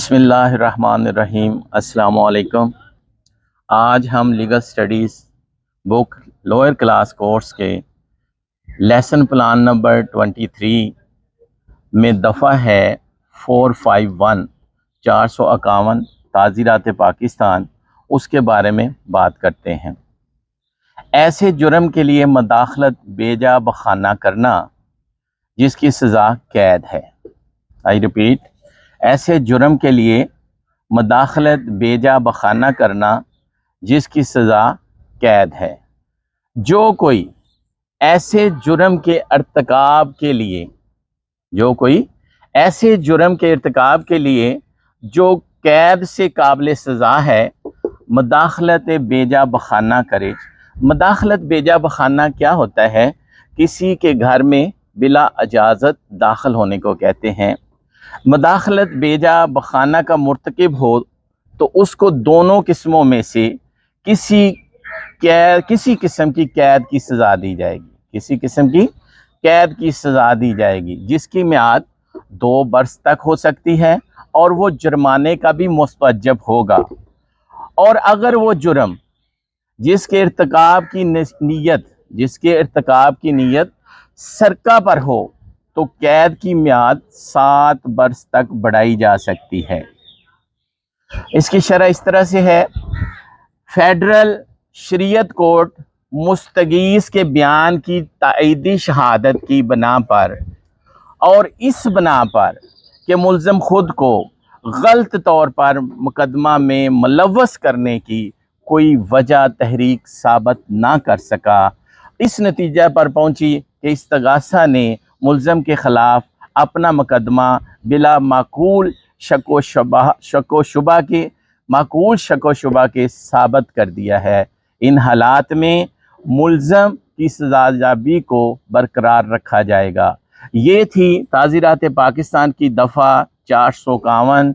بسم اللہ الرحمن الرحیم۔ السلام علیکم۔ آج ہم لیگل سٹڈیز بک لوئر کلاس کورس کے لیسن پلان نمبر 23 میں دفعہ ہے 451 451 تعزیرات پاکستان، اس کے بارے میں بات کرتے ہیں۔ ایسے جرم کے لیے مداخلت بیجا بخانہ کرنا جس کی سزا قید ہے۔ آئی ریپیٹ، ایسے جرم کے لیے مداخلت بیجا بخانہ کرنا جس کی سزا قید ہے۔ جو کوئی ایسے جرم کے ارتکاب کے لیے جو قید سے قابل سزا ہے مداخلت بیجا بخانہ کرے۔ مداخلت بیجا بخانہ کیا ہوتا ہے؟ کسی کے گھر میں بلا اجازت داخل ہونے کو کہتے ہیں۔ مداخلت بیجا بخانہ کا مرتکب ہو تو اس کو دونوں قسموں میں سے کسی قسم کی قید کی سزا دی جائے گی، جس کی میعاد 2 برس تک ہو سکتی ہے اور وہ جرمانے کا بھی مستوجب ہوگا۔ اور اگر وہ جرم جس کے ارتکاب کی نیت سرقہ پر ہو تو قید کی میعاد 7 برس تک بڑھائی جا سکتی ہے۔ اس کی شرح اس طرح سے ہے: فیڈرل شریعت کورٹ مستغیث کے بیان کی تائیدی شہادت کی بنا پر اور اس بنا پر کہ ملزم خود کو غلط طور پر مقدمہ میں ملوث کرنے کی کوئی وجہ تحریک ثابت نہ کر سکا، اس نتیجہ پر پہنچی کہ استغاثہ نے ملزم کے خلاف اپنا مقدمہ بلا معقول شک و شبہ کے ثابت کر دیا ہے۔ ان حالات میں ملزم کی سزا یابی کو برقرار رکھا جائے گا۔ یہ تھی تعزیرات پاکستان کی دفعہ 451۔